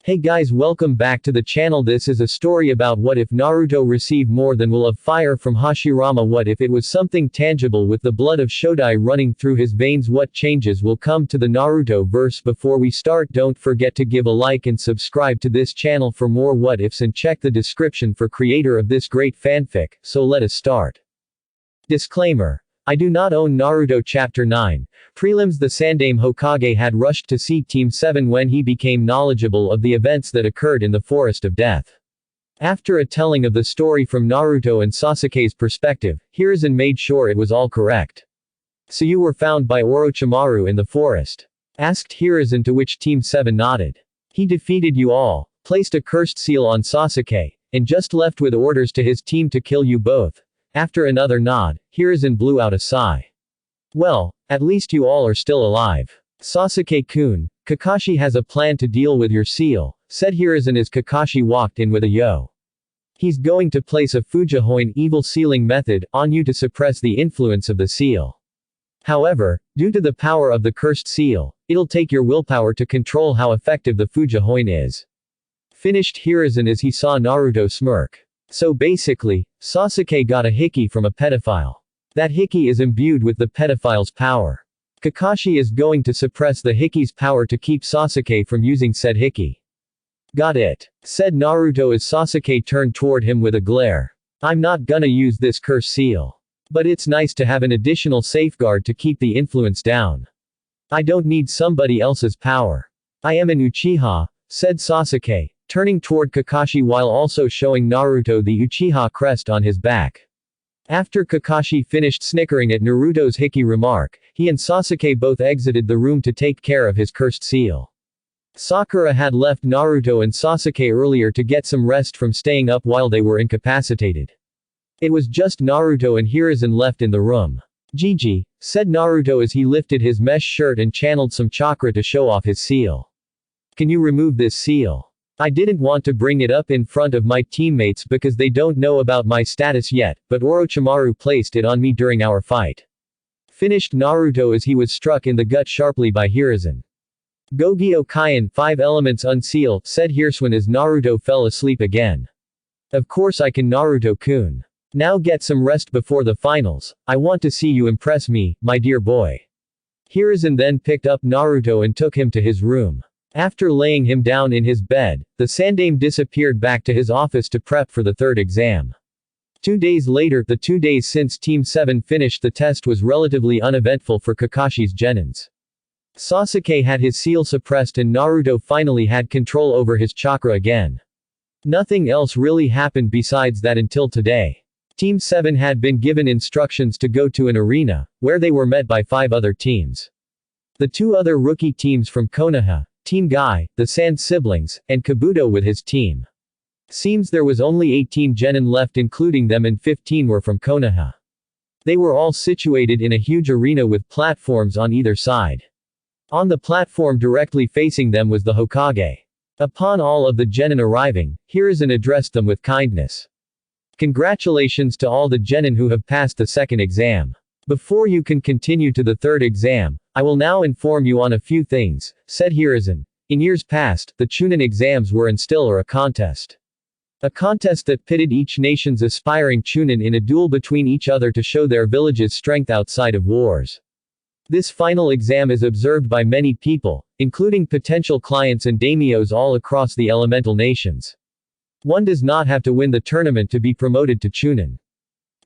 Hey guys, welcome back to the channel. This is a story about what if Naruto received more than will of fire from Hashirama. What if it was something tangible with the blood of Shodai running through his veins? What changes will come to the Naruto verse? Before we start, don't forget to give a like and subscribe to this channel for more what ifs, and check the description for creator of this great fanfic. So let us start. Disclaimer. I do not own Naruto Chapter 9. Prelims. The Sandaime Hokage had rushed to see Team 7 when he became knowledgeable of the events that occurred in the Forest of Death. After a telling of the story from Naruto and Sasuke's perspective, Hiruzen made sure it was all correct. "So you were found by Orochimaru in the forest?" asked Hiruzen, to which Team 7 nodded. "He defeated you all, placed a cursed seal on Sasuke, and just left with orders to his team to kill you both." After another nod, Hiruzen blew out a sigh. "Well, at least you all are still alive. Sasuke-kun, Kakashi has a plan to deal with your seal," said Hiruzen as Kakashi walked in with a yo. "He's going to place a Fujihoin evil sealing method on you to suppress the influence of the seal. However, due to the power of the cursed seal, it'll take your willpower to control how effective the Fujihoin is," finished Hiruzen as he saw Naruto smirk. "So basically, Sasuke got a hickey from a pedophile. That hickey is imbued with the pedophile's power. Kakashi is going to suppress the hickey's power to keep Sasuke from using said hickey." "Got it," said Naruto as Sasuke turned toward him with a glare. "I'm not gonna use this curse seal. But it's nice to have an additional safeguard to keep the influence down. I don't need somebody else's power. I am an Uchiha," said Sasuke, turning toward Kakashi while also showing Naruto the Uchiha crest on his back. After Kakashi finished snickering at Naruto's hickey remark, he and Sasuke both exited the room to take care of his cursed seal. Sakura had left Naruto and Sasuke earlier to get some rest from staying up while they were incapacitated. It was just Naruto and Hiruzen left in the room. "Gigi," said Naruto as he lifted his mesh shirt and channeled some chakra to show off his seal. "Can you remove this seal? I didn't want to bring it up in front of my teammates because they don't know about my status yet, but Orochimaru placed it on me during our fight," finished Naruto as he was struck in the gut sharply by Hiruzen. "Gogyo Kaian 5 elements unseal," said Hiruzen as Naruto fell asleep again. "Of course I can, Naruto-kun. Now get some rest before the finals. I want to see you impress me, my dear boy." Hiruzen then picked up Naruto and took him to his room. After laying him down in his bed, the Sandaime disappeared back to his office to prep for the third exam. 2 days later, the 2 days since Team 7 finished the test was relatively uneventful for Kakashi's genins. Sasuke had his seal suppressed and Naruto finally had control over his chakra again. Nothing else really happened besides that until today. Team 7 had been given instructions to go to an arena, where they were met by 5 other teams. The 2 other rookie teams from Konoha, Team Guy, the Sand Siblings, and Kabuto with his team. Seems there was only 18 genin left including them, and 15 were from Konoha. They were all situated in a huge arena with platforms on either side. On the platform directly facing them was the Hokage. Upon all of the genin arriving, Hiruzen addressed them with kindness. "Congratulations to all the genin who have passed the second exam. Before you can continue to the third exam, I will now inform you on a few things," said Hiruzen. In years past, the Chunin exams were a contest. A contest that pitted each nation's aspiring Chunin in a duel between each other to show their village's strength outside of wars. This final exam is observed by many people, including potential clients and daimyos all across the elemental nations. One does not have to win the tournament to be promoted to Chunin.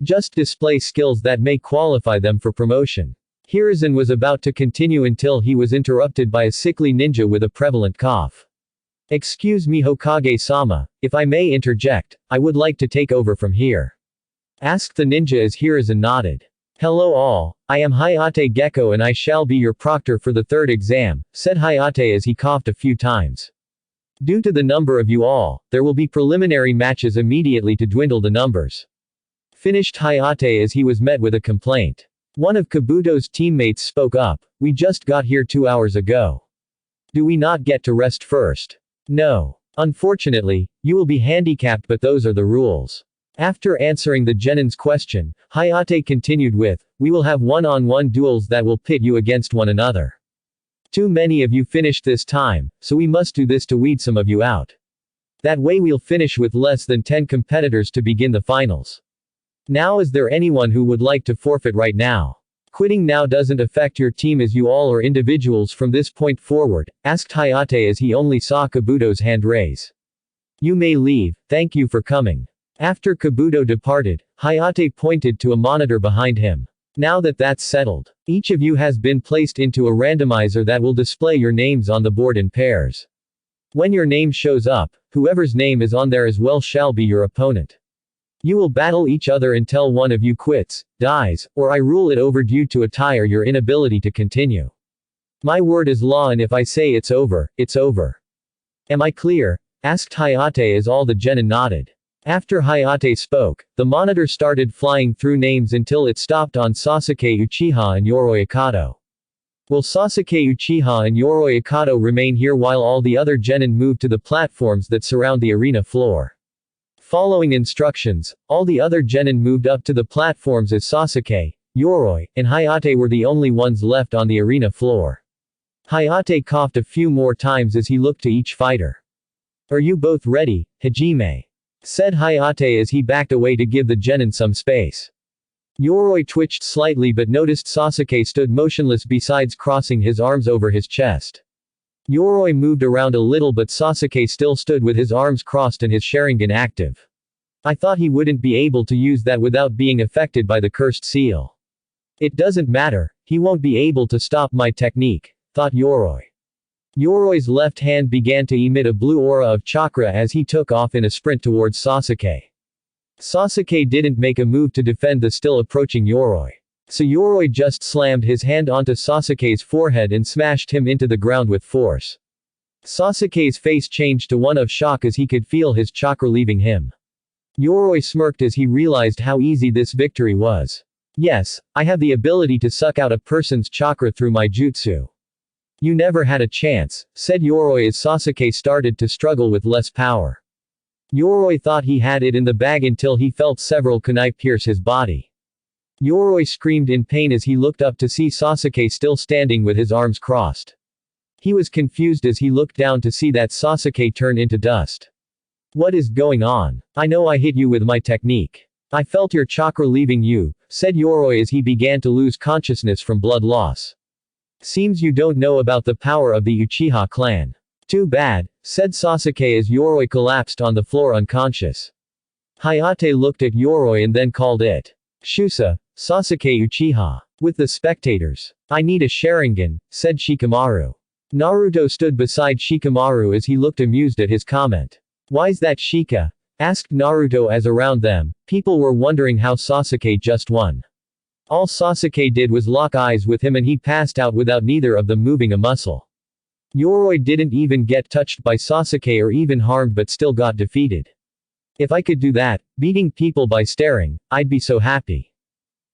Just display skills that may qualify them for promotion. Hiruzen was about to continue until he was interrupted by a sickly ninja with a prevalent cough. "Excuse me, Hokage-sama, if I may interject, I would like to take over from here," asked the ninja as Hiruzen nodded. "Hello all, I am Hayate Gecko and I shall be your proctor for the third exam," said Hayate as he coughed a few times. "Due to the number of you all, there will be preliminary matches immediately to dwindle the numbers," finished Hayate as he was met with a complaint. One of Kabuto's teammates spoke up. "We just got here 2 hours ago. Do we not get to rest first?" "No. Unfortunately, you will be handicapped, but those are the rules." After answering the genin's question, Hayate continued with, "We will have one-on-one duels that will pit you against one another. Too many of you finished this time, so we must do this to weed some of you out. That way we'll finish with less than 10 competitors to begin the finals. Now is there anyone who would like to forfeit right now? Quitting now doesn't affect your team as you all are individuals from this point forward, asked Hayate as he only saw Kabuto's hand raise. You may leave, thank you for coming. After Kabuto departed, Hayate pointed to a monitor behind him. Now that that's settled, each of you has been placed into a randomizer that will display your names on the board in pairs. When your name shows up, whoever's name is on there as well shall be your opponent. You will battle each other until one of you quits, dies, or I rule it over due to a tie or your inability to continue. My word is law, and if I say it's over, it's over. Am I clear? Asked Hayate as all the genin nodded. After Hayate spoke, the monitor started flying through names until it stopped on Sasuke Uchiha and Yoroi Akato. Will Sasuke Uchiha and Yoroi Akato remain here while all the other genin move to the platforms that surround the arena floor? Following instructions, all the other genin moved up to the platforms as Sasuke, Yoroi, and Hayate were the only ones left on the arena floor. Hayate coughed a few more times as he looked to each fighter. Are you both ready, Hajime? Said Hayate as he backed away to give the genin some space. Yoroi twitched slightly but noticed Sasuke stood motionless besides crossing his arms over his chest. Yoroi moved around a little but Sasuke still stood with his arms crossed and his Sharingan active. I thought he wouldn't be able to use that without being affected by the cursed seal. It doesn't matter, he won't be able to stop my technique, thought Yoroi. Yoroi's left hand began to emit a blue aura of chakra as he took off in a sprint towards Sasuke. Sasuke didn't make a move to defend the still approaching Yoroi. So Yoroi just slammed his hand onto Sasuke's forehead and smashed him into the ground with force. Sasuke's face changed to one of shock as he could feel his chakra leaving him. Yoroi smirked as he realized how easy this victory was. Yes, I have the ability to suck out a person's chakra through my jutsu. You never had a chance, said Yoroi as Sasuke started to struggle with less power. Yoroi thought he had it in the bag until he felt several kunai pierce his body. Yoroi screamed in pain as he looked up to see Sasuke still standing with his arms crossed. He was confused as he looked down to see that Sasuke turned into dust. What is going on? I know I hit you with my technique. I felt your chakra leaving you, said Yoroi as he began to lose consciousness from blood loss. Seems you don't know about the power of the Uchiha clan. Too bad, said Sasuke as Yoroi collapsed on the floor unconscious. Hayate looked at Yoroi and then called it Shusa, Sasuke Uchiha. With the spectators. I need a Sharingan, said Shikamaru. Naruto stood beside Shikamaru as he looked amused at his comment. Why's that Shika? Asked Naruto as around them, people were wondering how Sasuke just won. All Sasuke did was lock eyes with him and he passed out without neither of them moving a muscle. Yoroi didn't even get touched by Sasuke or even harmed but still got defeated. If I could do that, beating people by staring, I'd be so happy.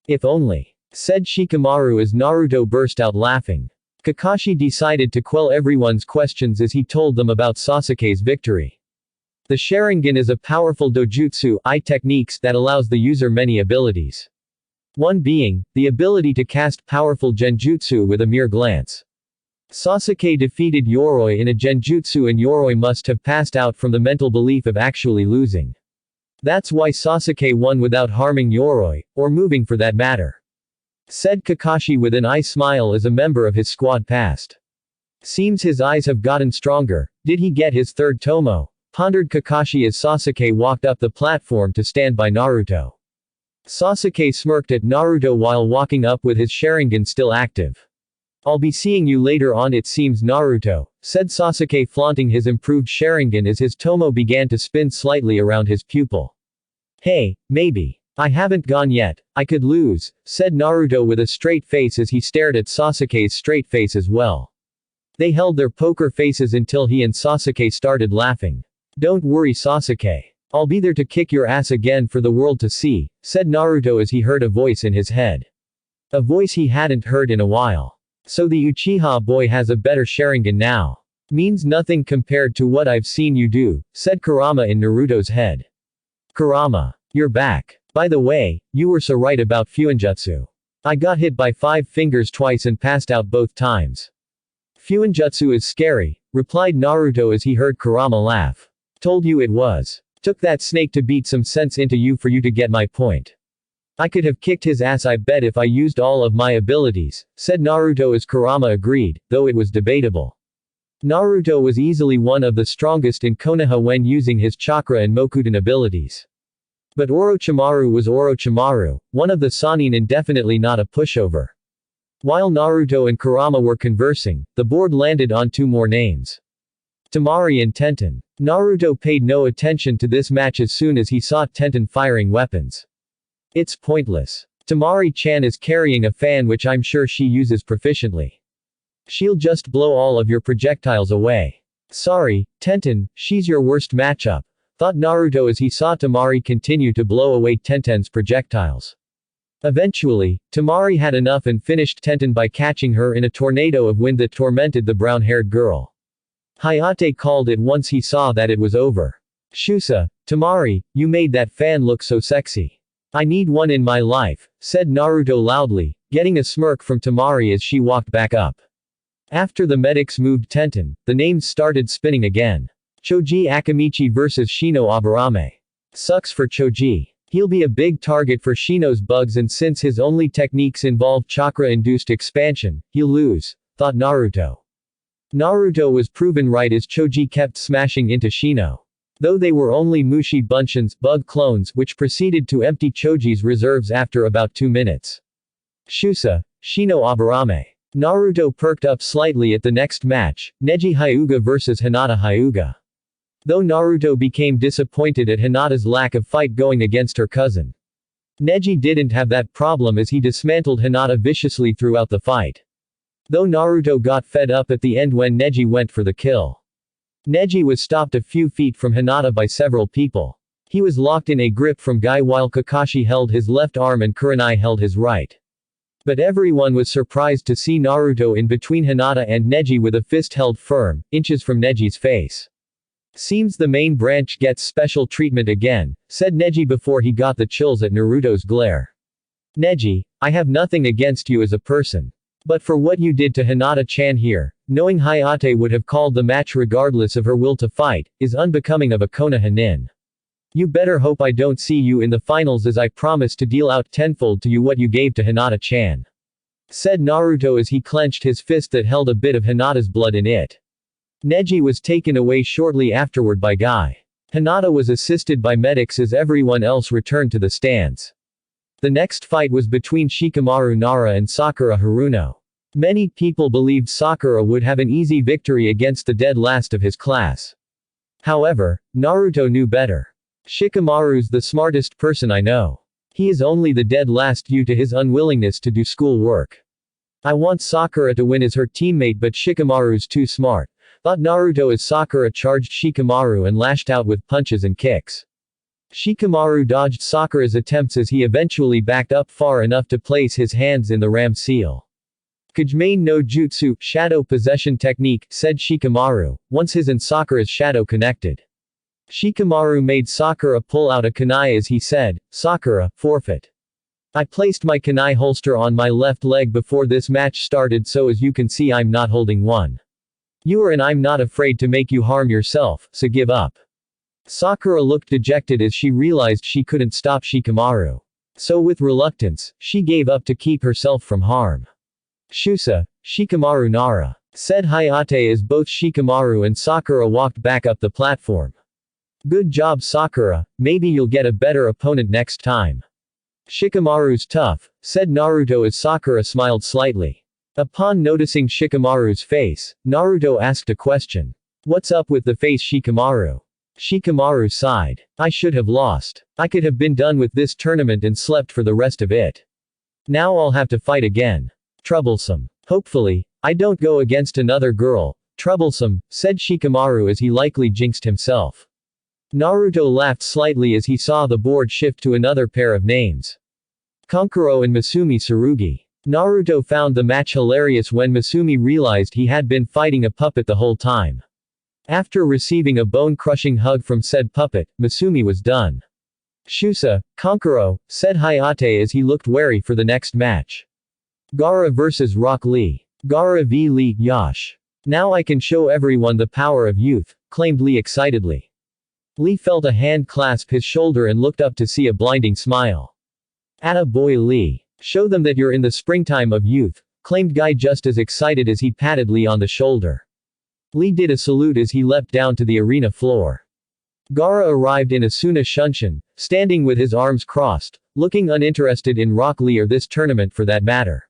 If only. Said Shikamaru as Naruto burst out laughing. Kakashi decided to quell everyone's questions as he told them about Sasuke's victory. The Sharingan is a powerful dojutsu techniques that allows the user many abilities. One being, the ability to cast powerful genjutsu with a mere glance. Sasuke defeated Yoroi in a genjutsu and Yoroi must have passed out from the mental belief of actually losing. That's why Sasuke won without harming Yoroi, or moving for that matter. Said Kakashi with an eye smile as a member of his squad passed. Seems his eyes have gotten stronger, did he get his third tomo? Pondered Kakashi as Sasuke walked up the platform to stand by Naruto. Sasuke smirked at Naruto while walking up with his Sharingan still active. I'll be seeing you later on it seems Naruto, said Sasuke flaunting his improved Sharingan as his tomo began to spin slightly around his pupil. Hey, maybe. I haven't gone yet, I could lose, said Naruto with a straight face as he stared at Sasuke's straight face as well. They held their poker faces until he and Sasuke started laughing. Don't worry Sasuke. I'll be there to kick your ass again for the world to see, said Naruto as he heard a voice in his head. A voice he hadn't heard in a while. So the Uchiha boy has a better Sharingan now. Means nothing compared to what I've seen you do, said Kurama in Naruto's head. Kurama. You're back. By the way, you were so right about Fuinjutsu. I got hit by 5 fingers twice and passed out both times. Fuinjutsu is scary, replied Naruto as he heard Kurama laugh. Told you it was. Took that snake to beat some sense into you for you to get my point. I could have kicked his ass I bet if I used all of my abilities, said Naruto as Kurama agreed, though it was debatable. Naruto was easily one of the strongest in Konoha when using his chakra and Mokuton abilities. But Orochimaru was Orochimaru, one of the Sannin and definitely not a pushover. While Naruto and Kurama were conversing, the board landed on two more names. Temari and Tenten. Naruto paid no attention to this match as soon as he saw Tenten firing weapons. It's pointless. Temari-chan is carrying a fan which I'm sure she uses proficiently. She'll just blow all of your projectiles away. Sorry, Tenten, she's your worst matchup, thought Naruto as he saw Temari continue to blow away Tenten's projectiles. Eventually, Temari had enough and finished Tenten by catching her in a tornado of wind that tormented the brown-haired girl. Hayate called it once he saw that it was over. Shusa, Temari, you made that fan look so sexy. I need one in my life, said Naruto loudly, getting a smirk from Temari as she walked back up. After the medics moved Tenten, the names started spinning again. Choji Akamichi vs Shino Aburame. Sucks for Choji. He'll be a big target for Shino's bugs and since his only techniques involve chakra-induced expansion, he'll lose, thought Naruto. Naruto was proven right as Choji kept smashing into Shino. Though they were only Mushi Bunshins, bug clones, which proceeded to empty Choji's reserves after about 2 minutes. Shusa, Shino Aburame. Naruto perked up slightly at the next match, Neji Hyuga vs Hinata Hyuga. Though Naruto became disappointed at Hinata's lack of fight going against her cousin. Neji didn't have that problem as he dismantled Hinata viciously throughout the fight. Though Naruto got fed up at the end when Neji went for the kill. Neji was stopped a few feet from Hinata by several people. He was locked in a grip from Guy while Kakashi held his left arm and Kurenai held his right. But everyone was surprised to see Naruto in between Hinata and Neji with a fist held firm, inches from Neji's face. Seems the main branch gets special treatment again, said Neji before he got the chills at Naruto's glare. Neji, I have nothing against you as a person. But for what you did to Hinata-chan here, knowing Hayate would have called the match regardless of her will to fight, is unbecoming of a Konoha nin. You better hope I don't see you in the finals as I promise to deal out tenfold to you what you gave to Hinata-chan. Said Naruto as he clenched his fist that held a bit of Hinata's blood in it. Neji was taken away shortly afterward by Guy. Hinata was assisted by medics as everyone else returned to the stands. The next fight was between Shikamaru Nara and Sakura Haruno. Many people believed Sakura would have an easy victory against the dead last of his class. However, Naruto knew better. Shikamaru's the smartest person I know. He is only the dead last due to his unwillingness to do school work. I want Sakura to win as her teammate but Shikamaru's too smart, thought Naruto as Sakura charged Shikamaru and lashed out with punches and kicks. Shikamaru dodged Sakura's attempts as he eventually backed up far enough to place his hands in the ram seal. Kajime no Jutsu, shadow possession technique, said Shikamaru, once his and Sakura's shadow connected. Shikamaru made Sakura pull out a kunai as he said, Sakura, forfeit. I placed my kunai holster on my left leg before this match started so as you can see I'm not holding one. You are and I'm not afraid to make you harm yourself, so give up. Sakura looked dejected as she realized she couldn't stop Shikamaru. So with reluctance, she gave up to keep herself from harm. Shusa, Shikamaru Nara, said Hayate as both Shikamaru and Sakura walked back up the platform. Good job Sakura, maybe you'll get a better opponent next time. Shikamaru's tough, said Naruto as Sakura smiled slightly. Upon noticing Shikamaru's face, Naruto asked a question. What's up with the face Shikamaru? Shikamaru sighed. I should have lost. I could have been done with this tournament and slept for the rest of it. Now I'll have to fight again. Troublesome. Hopefully, I don't go against another girl. Troublesome, said Shikamaru as he likely jinxed himself. Naruto laughed slightly as he saw the board shift to another pair of names. Kankuro and Masumi Tsurugi. Naruto found the match hilarious when Masumi realized he had been fighting a puppet the whole time. After receiving a bone-crushing hug from said puppet, Masumi was done. Shusa, Kankuro, said Hayate as he looked wary for the next match. Gaara vs Rock Lee. Gaara v Lee, Yash. Now I can show everyone the power of youth, claimed Lee excitedly. Lee felt a hand clasp his shoulder and looked up to see a blinding smile. Atta boy Lee. Show them that you're in the springtime of youth, claimed Guy just as excited as he patted Lee on the shoulder. Lee did a salute as he leapt down to the arena floor. Gaara arrived in Asuna Shunshin, standing with his arms crossed, looking uninterested in Rock Lee or this tournament for that matter.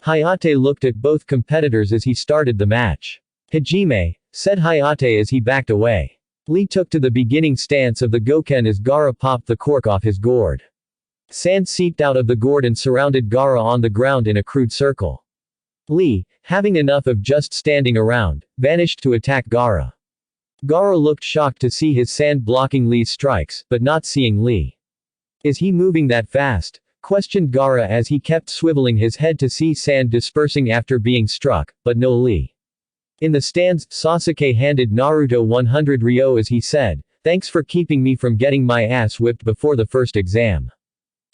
Hayate looked at both competitors as he started the match. Hajime, said Hayate as he backed away. Lee took to the beginning stance of the Goken as Gaara popped the cork off his gourd. Sand seeped out of the gourd and surrounded Gaara on the ground in a crude circle. Lee, having enough of just standing around, vanished to attack Gaara. Gaara looked shocked to see his sand blocking Lee's strikes, but not seeing Lee. Is he moving that fast? Questioned Gaara as he kept swiveling his head to see sand dispersing after being struck, but no Lee. In the stands, Sasuke handed Naruto 100 ryo as he said, "Thanks for keeping me from getting my ass whipped before the first exam.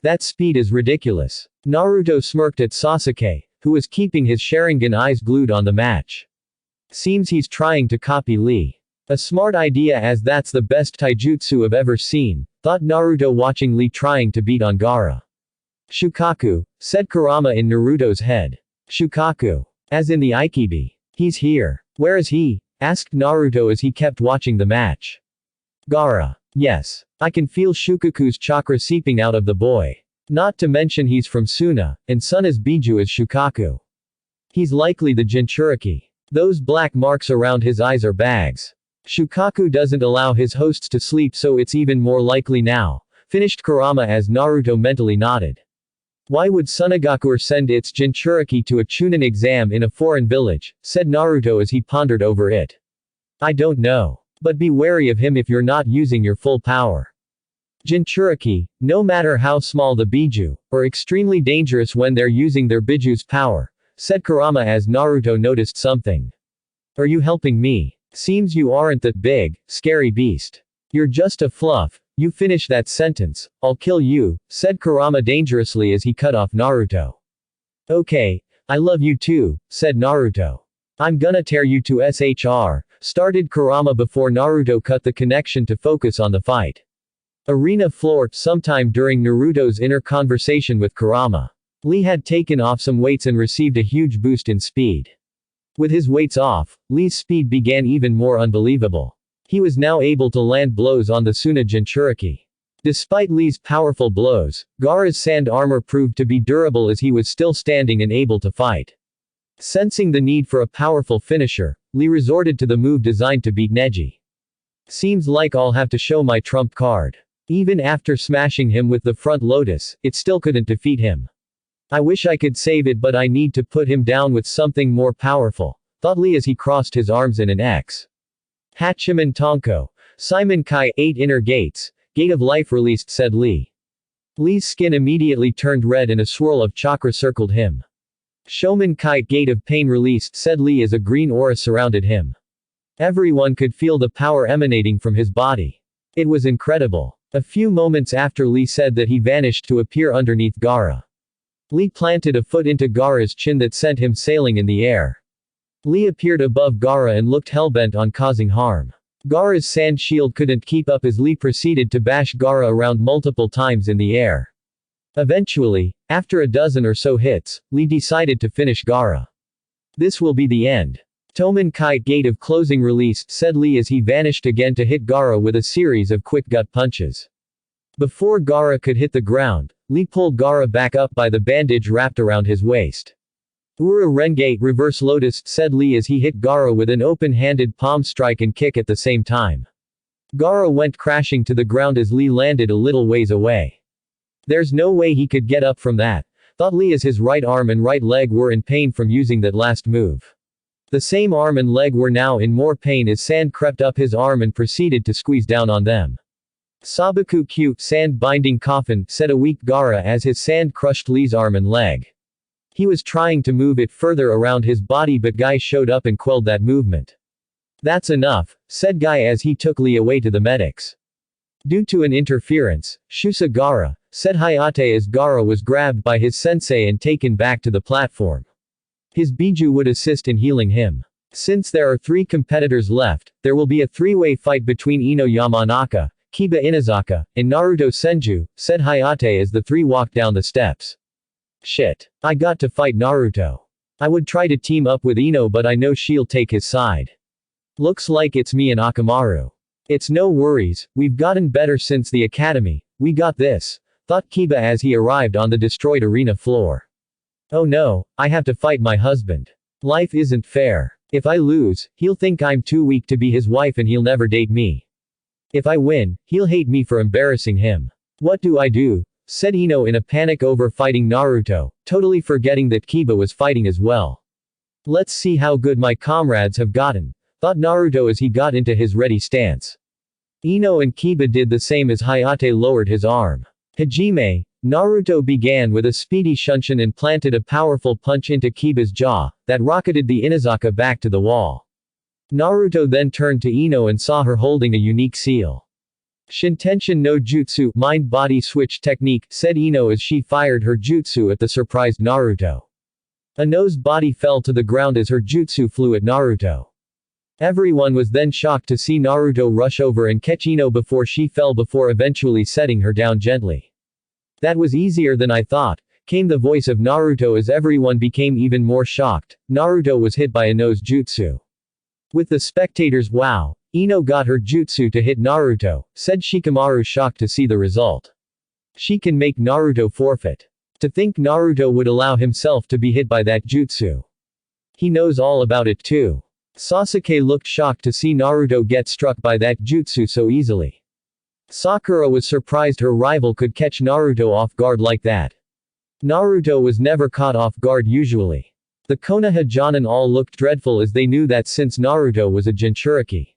That speed is ridiculous." Naruto smirked at Sasuke, who was keeping his Sharingan eyes glued on the match. Seems he's trying to copy Lee. A smart idea as that's the best taijutsu I've ever seen, thought Naruto watching Lee trying to beat on Gaara. Shukaku, said Kurama in Naruto's head. Shukaku. As in the Aikibi. He's here. Where is he? Asked Naruto as he kept watching the match. Gaara. Yes. I can feel Shukaku's chakra seeping out of the boy. Not to mention he's from Suna, and son is Biju as Shukaku. He's likely the Jinchuriki. Those black marks around his eyes are bags. Shukaku doesn't allow his hosts to sleep, so it's even more likely now, finished Kurama as Naruto mentally nodded. Why would Sunagakuer send its Jinchuriki to a Chunin exam in a foreign village, said Naruto as he pondered over it. I don't know. But be wary of him if you're not using your full power. Jinchuriki, no matter how small the Biju, are extremely dangerous when they're using their Biju's power, said Kurama as Naruto noticed something. Are you helping me? Seems you aren't that big, scary beast. You're just a fluff. You finish that sentence, I'll kill you, said Kurama dangerously as he cut off Naruto. Okay, I love you too, said Naruto. I'm gonna tear you to SHR, started Kurama before Naruto cut the connection to focus on the fight. Arena floor, sometime during Naruto's inner conversation with Kurama. Lee had taken off some weights and received a huge boost in speed. With his weights off, Lee's speed began even more unbelievable. He was now able to land blows on the Suna Jinchuriki. Despite Lee's powerful blows, Gaara's sand armor proved to be durable as he was still standing and able to fight. Sensing the need for a powerful finisher, Lee resorted to the move designed to beat Neji. Seems like I'll have to show my trump card. Even after smashing him with the front lotus, it still couldn't defeat him. I wish I could save it, but I need to put him down with something more powerful, thought Lee as he crossed his arms in an X. Hachiman Tonko. Simon Kai 8 inner gates. Gate of life released, said Lee. Lee's skin immediately turned red and a swirl of chakra circled him. Shoman Kai gate of pain released, said Lee as a green aura surrounded him. Everyone could feel the power emanating from his body. It was incredible. A few moments after Lee said that he vanished to appear underneath Gaara. Lee planted a foot into Gaara's chin that sent him sailing in the air. Lee appeared above Gaara and looked hellbent on causing harm. Gaara's sand shield couldn't keep up as Lee proceeded to bash Gaara around multiple times in the air. Eventually, after a dozen or so hits, Lee decided to finish Gaara. This will be the end. Toman Kai gate of closing released, said Lee as he vanished again to hit Gaara with a series of quick gut punches. Before Gaara could hit the ground, Lee pulled Gaara back up by the bandage wrapped around his waist. Ura Renge reverse lotus, said Lee as he hit Gaara with an open-handed palm strike and kick at the same time. Gaara went crashing to the ground as Lee landed a little ways away. There's no way he could get up from that, thought Lee as his right arm and right leg were in pain from using that last move. The same arm and leg were now in more pain as sand crept up his arm and proceeded to squeeze down on them. Sabaku Q, sand binding coffin, said a weak Gaara as his sand crushed Lee's arm and leg. He was trying to move it further around his body, but Guy showed up and quelled that movement. That's enough, said Guy as he took Lee away to the medics. Due to an interference, Shusa Gaara, said Hayate as Gaara was grabbed by his sensei and taken back to the platform. His Biju would assist in healing him. Since there are 3 competitors left, there will be a 3-way fight between Ino Yamanaka, Kiba Inazaka, and Naruto Senju, said Hayate as the 3 walked down the steps. Shit. I got to fight Naruto. I would try to team up with Ino but I know she'll take his side. Looks like it's me and Akamaru. It's no worries, we've gotten better since the academy, we got this, thought Kiba as he arrived on the destroyed arena floor. Oh no, I have to fight my husband. Life isn't fair. If I lose, he'll think I'm too weak to be his wife and he'll never date me. If I win, he'll hate me for embarrassing him. What do I do? Said Ino in a panic over fighting Naruto, totally forgetting that Kiba was fighting as well. Let's see how good my comrades have gotten, thought Naruto as he got into his ready stance. Ino and Kiba did the same as Hayate lowered his arm. Hajime, Naruto began with a speedy shunshin and planted a powerful punch into Kiba's jaw, that rocketed the Inazaka back to the wall. Naruto then turned to Ino and saw her holding a unique seal. Shintenshin no Jutsu, mind-body switch technique, said Ino as she fired her jutsu at the surprised Naruto. Ino's body fell to the ground as her jutsu flew at Naruto. Everyone was then shocked to see Naruto rush over and catch Ino before she fell before eventually setting her down gently. That was easier than I thought, came the voice of Naruto as everyone became even more shocked. Naruto was hit by Ino's jutsu. With the spectators wow, Ino got her jutsu to hit Naruto, said Shikamaru shocked to see the result. She can make Naruto forfeit. To think Naruto would allow himself to be hit by that jutsu. He knows all about it too. Sasuke looked shocked to see Naruto get struck by that jutsu so easily. Sakura was surprised her rival could catch Naruto off guard like that. Naruto was never caught off guard usually. The Konoha Jonin all looked dreadful as they knew that since Naruto was a Jinchuriki,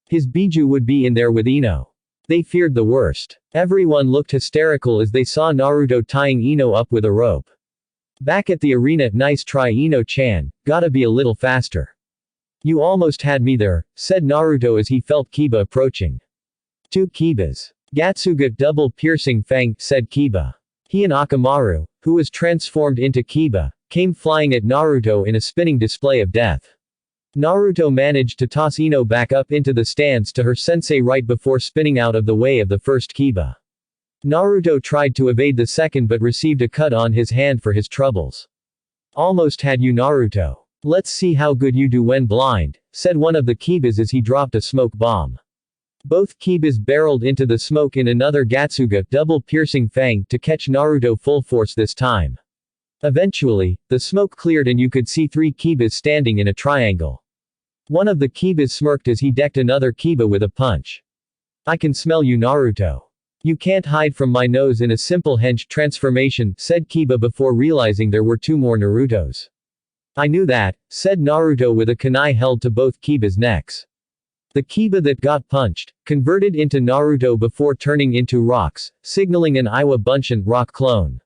his Biju would be in there with Ino. They feared the worst. Everyone looked hysterical as they saw Naruto tying Ino up with a rope. Back at the arena, nice try Ino-chan, gotta be a little faster. You almost had me there, said Naruto as he felt Kiba approaching. 2 Kibas. Gatsuga double piercing fang, said Kiba. He and Akamaru, who was transformed into Kiba, came flying at Naruto in a spinning display of death. Naruto managed to toss Ino back up into the stands to her sensei right before spinning out of the way of the first Kiba. Naruto tried to evade the second but received a cut on his hand for his troubles. Almost had you Naruto. Let's see how good you do when blind, said one of the Kibas as he dropped a smoke bomb. Both Kibas barreled into the smoke in another Gatsuga double piercing fang to catch Naruto full force this time. Eventually, the smoke cleared and you could see 3 Kibas standing in a triangle. One of the Kibas smirked as he decked another Kiba with a punch. I can smell you Naruto. You can't hide from my nose in a simple henge transformation, said Kiba before realizing there were 2 more Narutos. I knew that, said Naruto with a kunai held to both Kiba's necks. The Kiba that got punched, converted into Naruto before turning into rocks, signaling an Iwa Bunshin rock clone.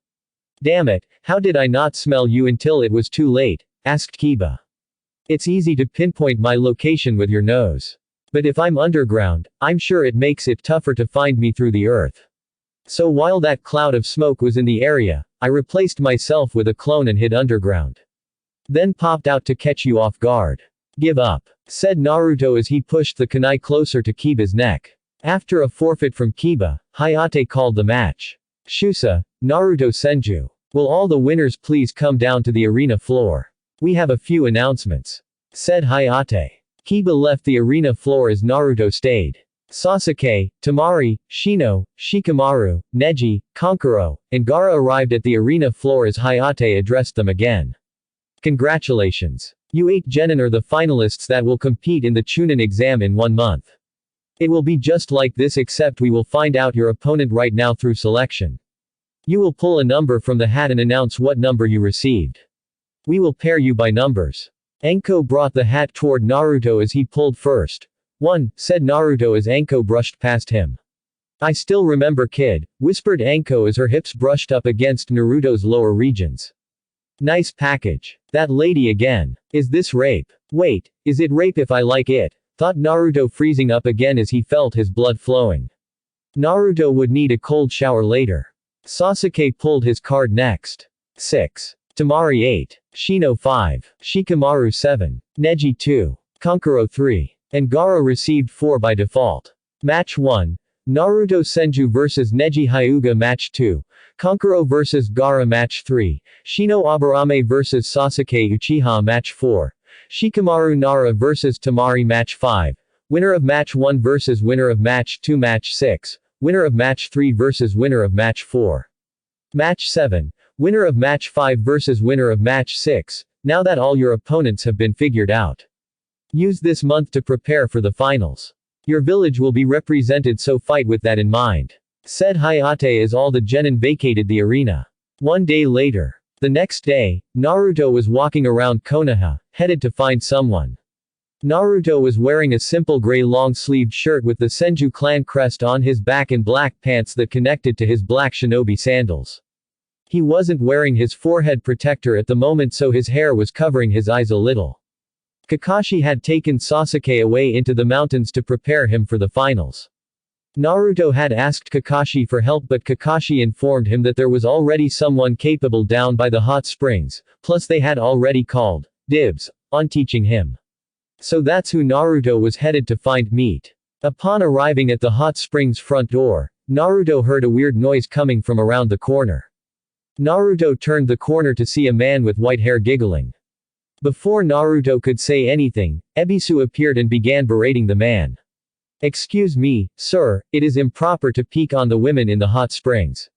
Damn it, how did I not smell you until it was too late? Asked Kiba. It's easy to pinpoint my location with your nose. But if I'm underground, I'm sure it makes it tougher to find me through the earth. So while that cloud of smoke was in the area, I replaced myself with a clone and hid underground. Then popped out to catch you off guard. Give up, said Naruto as he pushed the kunai closer to Kiba's neck. After a forfeit from Kiba, Hayate called the match. Shusa, Naruto Senju. Will all the winners please come down to the arena floor? We have a few announcements, said Hayate. Kiba left the arena floor as Naruto stayed. Sasuke, Temari, Shino, Shikamaru, Neji, Kankuro, and Gaara arrived at the arena floor as Hayate addressed them again. Congratulations. You 8 genin are the finalists that will compete in the Chunin exam in 1 month. It will be just like this except we will find out your opponent right now through selection. You will pull a number from the hat and announce what number you received. We will pair you by numbers. Enko brought the hat toward Naruto as he pulled first. 1, said Naruto as Enko brushed past him. I still remember kid, whispered Enko as her hips brushed up against Naruto's lower regions. Nice package. That lady again. Is this rape? Wait, is it rape if I like it? Thought Naruto freezing up again as he felt his blood flowing. Naruto would need a cold shower later. Sasuke pulled his card next. 6. Temari 8. Shino 5. Shikamaru 7. Neji 2. Kankuro 3. And Gaara received 4 by default. Match 1. Naruto Senju vs Neji Hyuga Match 2. Kankuro vs Gaara Match 3. Shino Aburame vs Sasuke Uchiha Match 4. Shikamaru Nara vs Temari Match 5. Winner of Match 1 vs winner of Match 2 Match 6. Winner of Match 3 vs winner of Match 4. Match 7. Winner of Match 5 vs winner of Match 6. Now that all your opponents have been figured out, use this month to prepare for the finals. Your village will be represented, so fight with that in mind. Said Hayate as all the genin vacated the arena. One day later. The next day, Naruto was walking around Konoha, headed to find someone. Naruto was wearing a simple gray long-sleeved shirt with the Senju clan crest on his back and black pants that connected to his black shinobi sandals. He wasn't wearing his forehead protector at the moment, so his hair was covering his eyes a little. Kakashi had taken Sasuke away into the mountains to prepare him for the finals. Naruto had asked Kakashi for help, but Kakashi informed him that there was already someone capable down by the hot springs, plus they had already called dibs on teaching him. So that's who Naruto was headed to find meet. Upon arriving at the hot springs front door, Naruto heard a weird noise coming from around the corner. Naruto turned the corner to see a man with white hair giggling. Before Naruto could say anything, Ebisu appeared and began berating the man. "Excuse me, sir, it is improper to peek on the women in the hot springs.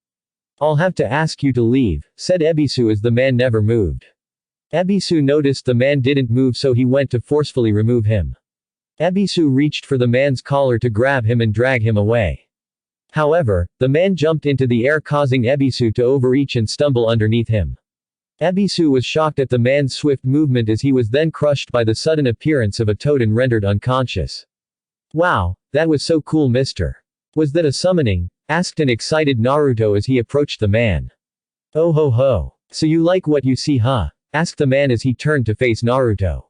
I'll have to ask you to leave," said Ebisu as the man never moved. Ebisu noticed the man didn't move, so he went to forcefully remove him. Ebisu reached for the man's collar to grab him and drag him away. However, the man jumped into the air, causing Ebisu to overreach and stumble underneath him. Ebisu was shocked at the man's swift movement, as he was then crushed by the sudden appearance of a toad and rendered unconscious. "Wow, that was so cool, mister. Was that a summoning?" asked an excited Naruto as he approached the man. "Oh ho ho. So you like what you see, huh?" asked the man as he turned to face Naruto.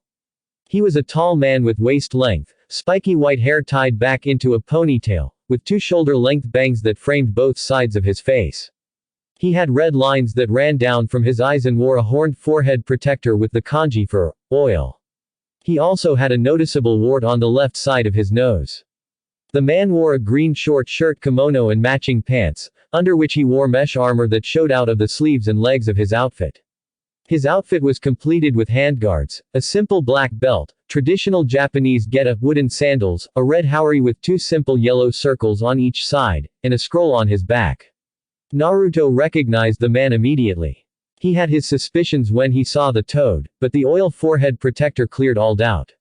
He was a tall man with waist-length, spiky white hair tied back into a ponytail, with 2 shoulder-length bangs that framed both sides of his face. He had red lines that ran down from his eyes and wore a horned forehead protector with the kanji for oil. He also had a noticeable wart on the left side of his nose. The man wore a green short shirt, kimono and matching pants, under which he wore mesh armor that showed out of the sleeves and legs of his outfit. His outfit was completed with handguards, a simple black belt, traditional Japanese getup, wooden sandals, a red haori with 2 simple yellow circles on each side, and a scroll on his back. Naruto recognized the man immediately. He had his suspicions when he saw the toad, but the oil forehead protector cleared all doubt.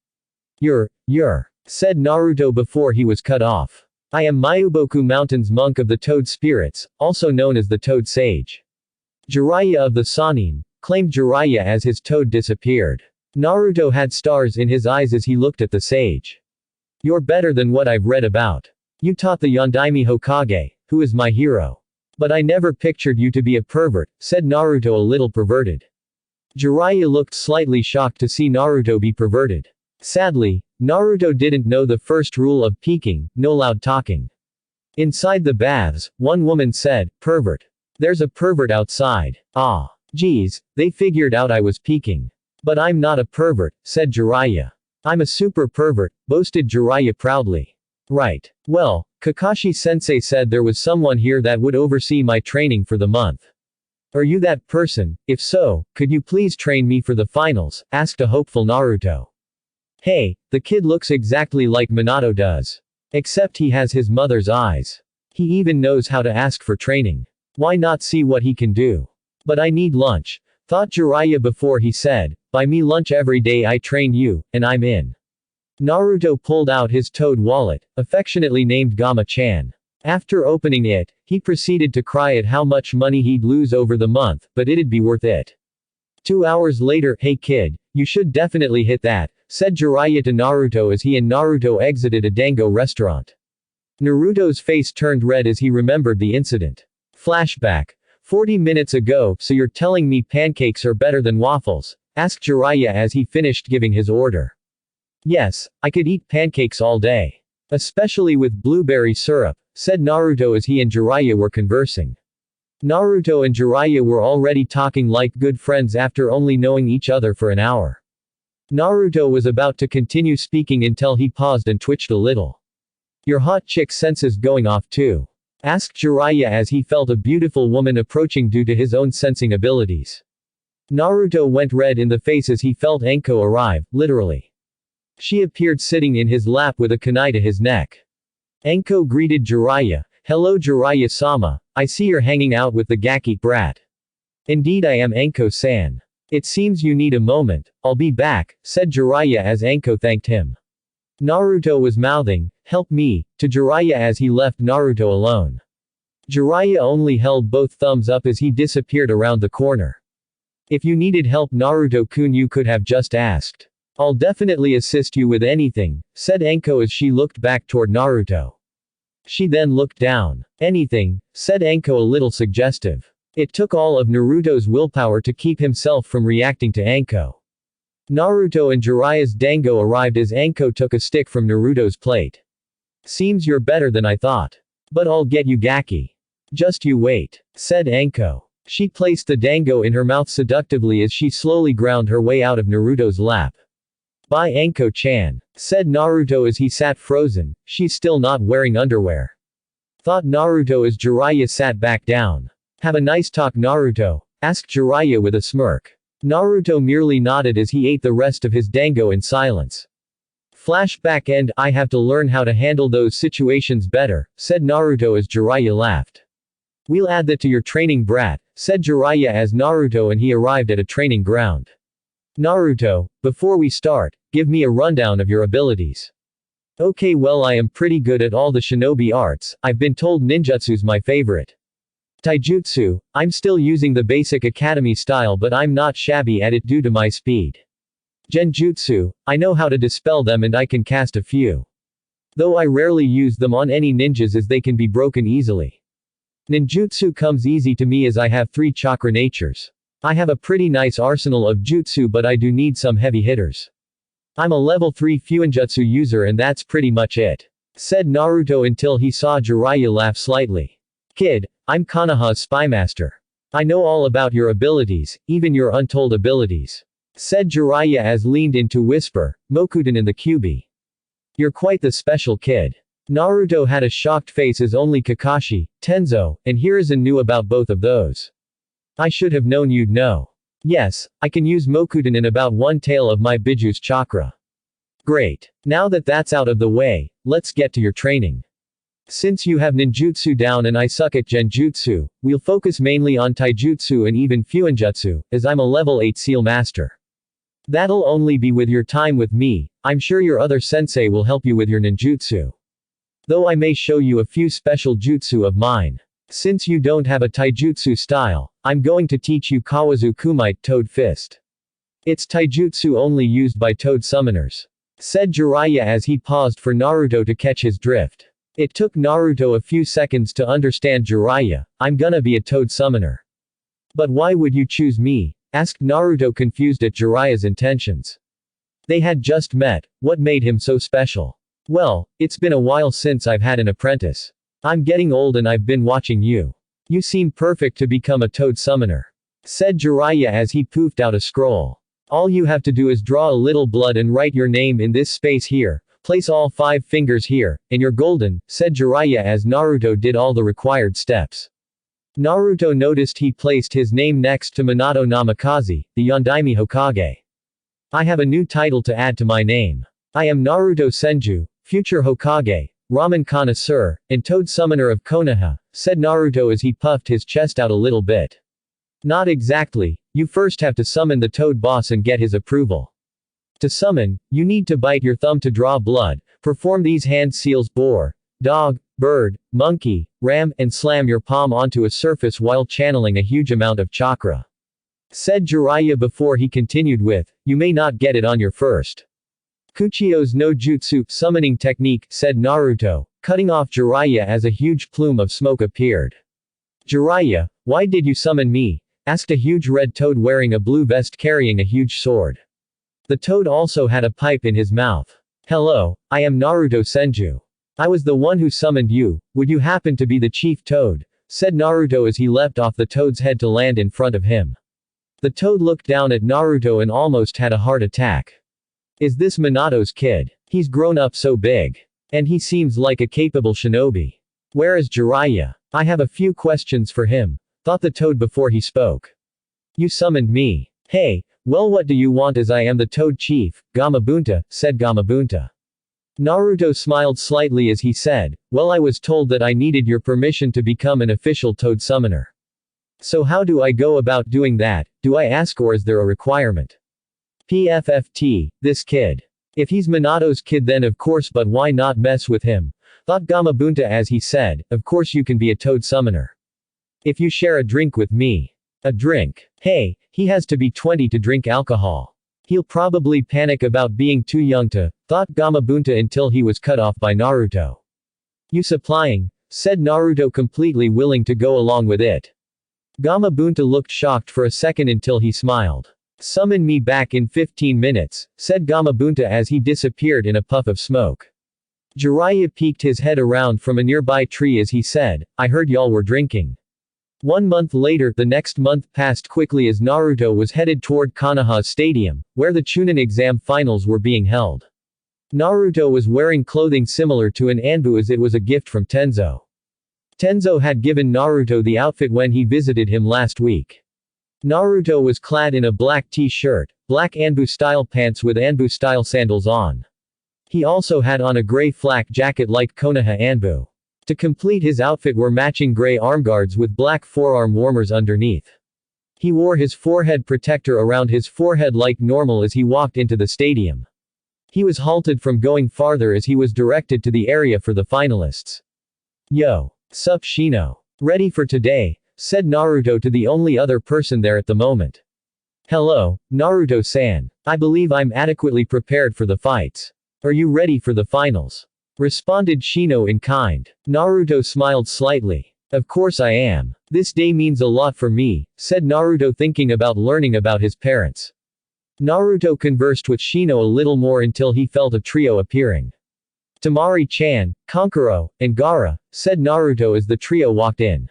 You're, said Naruto before he was cut off. "I am Mayuboku Mountain's monk of the Toad Spirits, also known as the Toad Sage. Jiraiya of the Sannin," claimed Jiraiya as his toad disappeared. Naruto had stars in his eyes as he looked at the sage. "You're better than what I've read about. You taught the Yondaime Hokage, who is my hero. But I never pictured you to be a pervert," said Naruto, a little perverted. Jiraiya looked slightly shocked to see Naruto be perverted. Sadly, Naruto didn't know the first rule of peeking: no loud talking. Inside the baths, one woman said, "Pervert. There's a pervert outside." "Ah. Geez, they figured out I was peeking. But I'm not a pervert," said Jiraiya. "I'm a super pervert," boasted Jiraiya proudly. "Right. Well, Kakashi-sensei said there was someone here that would oversee my training for the month. Are you that person? If so, could you please train me for the finals?" asked a hopeful Naruto. "Hey, the kid looks exactly like Minato does. Except he has his mother's eyes. He even knows how to ask for training. Why not see what he can do? But I need lunch," thought Jiraiya before he said, "Buy me lunch every day I train you, and I'm in." Naruto pulled out his toad wallet, affectionately named Gama-chan. After opening it, he proceeded to cry at how much money he'd lose over the month, but it'd be worth it. 2 hours later, "Hey kid, you should definitely hit that," said Jiraiya to Naruto as he and Naruto exited a dango restaurant. Naruto's face turned red as he remembered the incident. Flashback. 40 minutes ago, "So you're telling me pancakes are better than waffles?" asked Jiraiya as he finished giving his order. "Yes, I could eat pancakes all day. Especially with blueberry syrup," said Naruto as he and Jiraiya were conversing. Naruto and Jiraiya were already talking like good friends after only knowing each other for an hour. Naruto was about to continue speaking until he paused and twitched a little. Your hot chick senses going off too? Asked Jiraiya as he felt a beautiful woman approaching due to his own sensing abilities. Naruto went red in the face as he felt Anko arrive, literally. She appeared sitting in his lap with a kunai to his neck. Anko greeted Jiraiya. Hello Jiraiya-sama, I see you're hanging out with the Gaki brat. Indeed I am Anko-san. It seems you need a moment, I'll be back, said Jiraiya as Anko thanked him. Naruto was mouthing, help me, to Jiraiya as he left Naruto alone. Jiraiya only held both thumbs up as he disappeared around the corner. If you needed help Naruto-kun you could have just asked. I'll definitely assist you with anything, said Anko as she looked back toward Naruto. She then looked down. Anything, said Anko a little suggestive. It took all of Naruto's willpower to keep himself from reacting to Anko. Naruto and Jiraiya's dango arrived as Anko took a stick from Naruto's plate. Seems you're better than I thought. But I'll get you Gaki. Just you wait, said Anko. She placed the dango in her mouth seductively as she slowly ground her way out of Naruto's lap. Bye Anko-chan, said Naruto as he sat frozen, she's still not wearing underwear. Thought Naruto as Jiraiya sat back down. Have a nice talk Naruto, asked Jiraiya with a smirk. Naruto merely nodded as he ate the rest of his dango in silence. Flashback end, I have to learn how to handle those situations better, said Naruto as Jiraiya laughed. We'll add that to your training brat, said Jiraiya as Naruto and he arrived at a training ground. Naruto, before we start, give me a rundown of your abilities. Okay well I am pretty good at all the shinobi arts, I've been told ninjutsu's my favorite. Taijutsu, I'm still using the basic academy style but I'm not shabby at it due to my speed. Genjutsu, I know how to dispel them and I can cast a few. Though I rarely use them on any ninjas as they can be broken easily. Ninjutsu comes easy to me as I have 3 chakra natures. I have a pretty nice arsenal of jutsu but I do need some heavy hitters. I'm a level 3 Fuinjutsu user and that's pretty much it. Said Naruto until he saw Jiraiya laugh slightly. Kid, I'm Konoha's spymaster. I know all about your abilities, even your untold abilities. Said Jiraiya as leaned in to whisper, Mokuten in the QB. You're quite the special kid. Naruto had a shocked face as only Kakashi, Tenzo, and Hiruzen knew about both of those. I should have known you'd know. Yes, I can use Mokuten in about 1 tail of my Biju's chakra. Great. Now that that's out of the way, let's get to your training. Since you have ninjutsu down and I suck at genjutsu, we'll focus mainly on taijutsu and even fuinjutsu, as I'm a level 8 seal master. That'll only be with your time with me, I'm sure your other sensei will help you with your ninjutsu. Though I may show you a few special jutsu of mine. Since you don't have a taijutsu style, I'm going to teach you Kawazu Kumite Toad Fist. It's taijutsu only used by toad summoners. Said Jiraiya as he paused for Naruto to catch his drift. It took Naruto a few seconds to understand Jiraiya, I'm gonna be a toad summoner. But why would you choose me? Asked Naruto confused at Jiraiya's intentions. They had just met, what made him so special? Well, it's been a while since I've had an apprentice. I'm getting old and I've been watching you. You seem perfect to become a toad summoner. Said Jiraiya as he poofed out a scroll. All you have to do is draw a little blood and write your name in this space here, place all 5 fingers here, and you're golden, said Jiraiya as Naruto did all the required steps. Naruto noticed he placed his name next to Minato Namikaze, the Yondaime Hokage. I have a new title to add to my name. I am Naruto Senju, future Hokage, ramen connoisseur, and toad summoner of Konoha, said Naruto as he puffed his chest out a little bit. Not exactly, you first have to summon the toad boss and get his approval. To summon, you need to bite your thumb to draw blood, perform these hand seals boar, dog, bird, monkey, ram, and slam your palm onto a surface while channeling a huge amount of chakra. Said Jiraiya before he continued with, you may not get it on your first. Kuchio's no jutsu summoning technique, said Naruto, cutting off Jiraiya as a huge plume of smoke appeared. Jiraiya, why did you summon me? Asked a huge red toad wearing a blue vest carrying a huge sword. The toad also had a pipe in his mouth. Hello, I am Naruto Senju. I was the one who summoned you, would you happen to be the chief toad? said Naruto as he leapt off the toad's head to land in front of him. The toad looked down at Naruto and almost had a heart attack. Is this Minato's kid? He's grown up so big. And he seems like a capable shinobi. Where is Jiraiya? I have a few questions for him, thought the toad before he spoke. You summoned me. Hey, well what do you want as I am the Toad Chief, Gamabunta, said Gamabunta. Naruto smiled slightly as he said, well I was told that I needed your permission to become an official Toad Summoner. So how do I go about doing that, do I ask or is there a requirement? PFFT, this kid. If he's Minato's kid then of course but why not mess with him, thought Gamabunta as he said, of course you can be a Toad Summoner. If you share a drink with me. A drink. Hey, he has to be 20 to drink alcohol. He'll probably panic about being too young to, thought Gamabunta until he was cut off by Naruto. You supplying? Said Naruto completely willing to go along with it. Gamabunta looked shocked for a second until he smiled. Summon me back in 15 minutes, said Gamabunta as he disappeared in a puff of smoke. Jiraiya peeked his head around from a nearby tree as he said, I heard y'all were drinking. 1 month later, the next month passed quickly as Naruto was headed toward Konoha Stadium, where the Chunin exam finals were being held. Naruto was wearing clothing similar to an Anbu as it was a gift from Tenzo. Tenzo had given Naruto the outfit when he visited him last week. Naruto was clad in a black t-shirt, black Anbu-style pants with Anbu-style sandals on. He also had on a gray flak jacket like Konoha Anbu. To complete his outfit were matching gray armguards with black forearm warmers underneath. He wore his forehead protector around his forehead like normal as he walked into the stadium. He was halted from going farther as he was directed to the area for the finalists. Yo. Sup Shino. Ready for today, said Naruto to the only other person there at the moment. Hello, Naruto-san. I believe I'm adequately prepared for the fights. Are you ready for the finals? Responded Shino in kind. Naruto smiled slightly. Of course I am. This day means a lot for me, said Naruto thinking about learning about his parents. Naruto conversed with Shino a little more until he felt a trio appearing. Temari-chan, Kankuro, and Gaara, said Naruto as the trio walked in.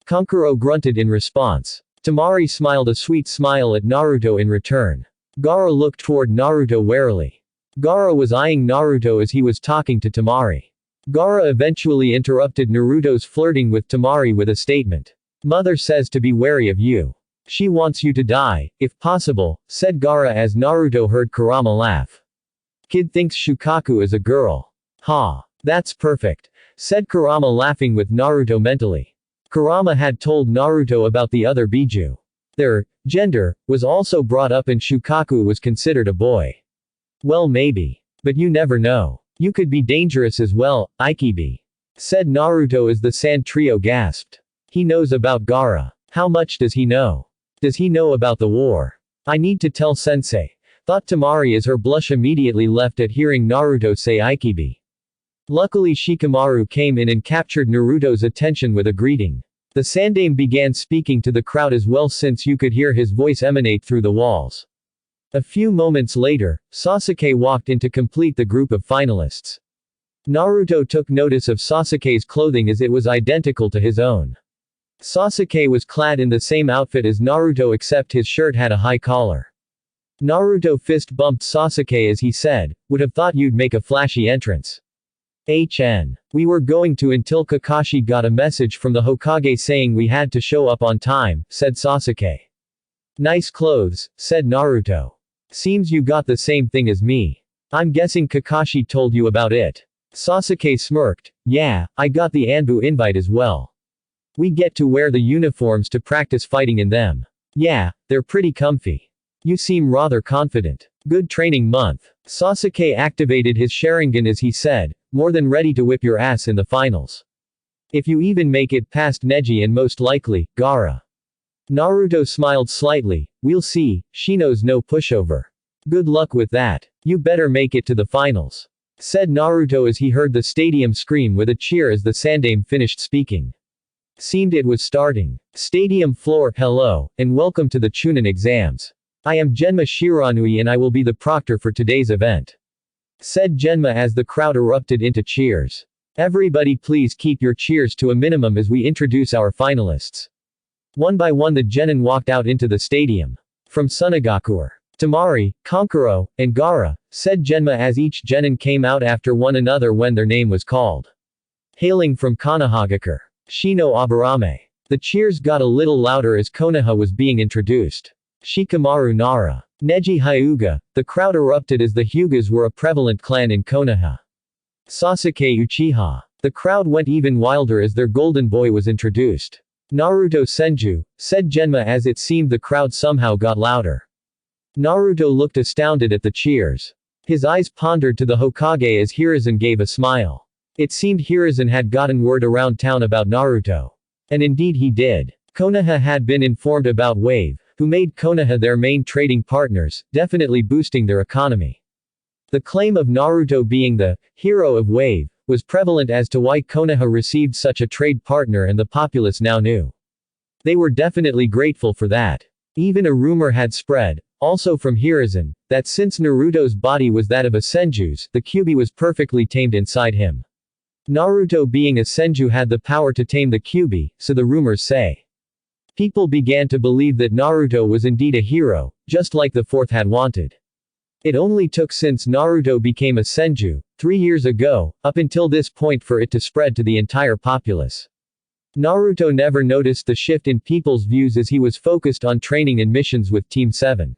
Kankuro grunted in response. Temari smiled a sweet smile at Naruto in return. Gaara looked toward Naruto warily. Gaara was eyeing Naruto as he was talking to Temari. Gaara eventually interrupted Naruto's flirting with Temari with a statement. Mother says to be wary of you. She wants you to die, if possible, said Gaara as Naruto heard Kurama laugh. Kid thinks Shukaku is a girl. Ha. That's perfect, said Kurama laughing with Naruto mentally. Kurama had told Naruto about the other Biju. Their gender was also brought up and Shukaku was considered a boy. Well maybe. But you never know. You could be dangerous as well, Ikibi. Said Naruto as the Sand Trio gasped. He knows about Gaara. How much does he know? Does he know about the war? I need to tell sensei. Thought Temari as her blush immediately left at hearing Naruto say Ikibi. Luckily Shikamaru came in and captured Naruto's attention with a greeting. The Sandaime began speaking to the crowd as well since you could hear his voice emanate through the walls. A few moments later, Sasuke walked in to complete the group of finalists. Naruto took notice of Sasuke's clothing as it was identical to his own. Sasuke was clad in the same outfit as Naruto except his shirt had a high collar. Naruto fist bumped Sasuke as he said, would have thought you'd make a flashy entrance. We were going to until Kakashi got a message from the Hokage saying we had to show up on time, said Sasuke. Nice clothes, said Naruto. Seems you got the same thing as me. I'm guessing Kakashi told you about it. Sasuke smirked. Yeah, I got the Anbu invite as well. We get to wear the uniforms to practice fighting in them. Yeah, they're pretty comfy. You seem rather confident. Good training month. Sasuke activated his Sharingan as he said, more than ready to whip your ass in the finals. If you even make it past Neji and most likely, Gaara. Naruto smiled slightly, we'll see, Shino's no pushover. Good luck with that. You better make it to the finals. Said Naruto as he heard the stadium scream with a cheer as the Sandaime finished speaking. Seemed it was starting. Stadium floor, hello, and welcome to the Chunin exams. I am Genma Shiranui and I will be the proctor for today's event. Said Genma as the crowd erupted into cheers. Everybody please keep your cheers to a minimum as we introduce our finalists. One by one the genin walked out into the stadium. From Sunagakur, Tamari, Konkuro, and Gara, said Genma as each genin came out after one another when their name was called. Hailing from Kanahagakure, Shino Aburame. The cheers got a little louder as Konoha was being introduced. Shikamaru Nara. Neji Hyuga. The crowd erupted as the Hyugas were a prevalent clan in Konoha. Sasuke Uchiha. The crowd went even wilder as their golden boy was introduced. Naruto Senju, said Genma as it seemed the crowd somehow got louder. Naruto looked astounded at the cheers. His eyes pondered to the Hokage as Hiruzen gave a smile. It seemed Hiruzen had gotten word around town about Naruto. And indeed he did. Konoha had been informed about Wave, who made Konoha their main trading partners, definitely boosting their economy. The claim of Naruto being the hero of Wave was prevalent as to why Konoha received such a trade partner, and the populace now knew. They were definitely grateful for that. Even a rumor had spread, also from Hiruzen, that since Naruto's body was that of a Senju's, the Kyuubi was perfectly tamed inside him. Naruto being a Senju had the power to tame the Kyuubi, so the rumors say. People began to believe that Naruto was indeed a hero, just like the fourth had wanted. It only took since Naruto became a Senju, 3 years ago, up until this point for it to spread to the entire populace. Naruto never noticed the shift in people's views as he was focused on training and missions with Team 7.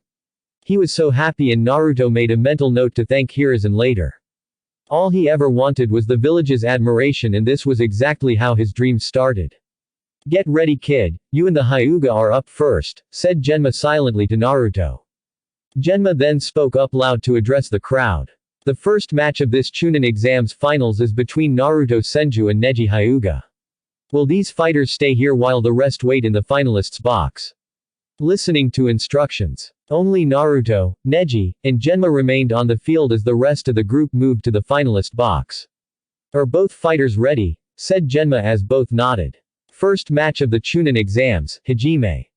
He was so happy, and Naruto made a mental note to thank Hiruzen later. All he ever wanted was the village's admiration, and this was exactly how his dreams started. Get ready kid, you and the Hyuga are up first, said Genma silently to Naruto. Genma then spoke up loud to address the crowd. The first match of this Chunin exams finals is between Naruto Senju and Neji Hyuga. Will these fighters stay here while the rest wait in the finalists' box? Listening to instructions. Only Naruto, Neji, and Genma remained on the field as the rest of the group moved to the finalist box. Are both fighters ready? Said Genma as both nodded. First match of the Chunin exams, Hajime.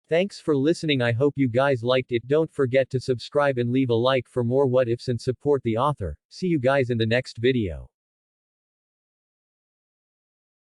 Thanks for listening. I hope you guys liked it. Don't forget to subscribe and leave a like for more what ifs and support the author. See you guys in the next video.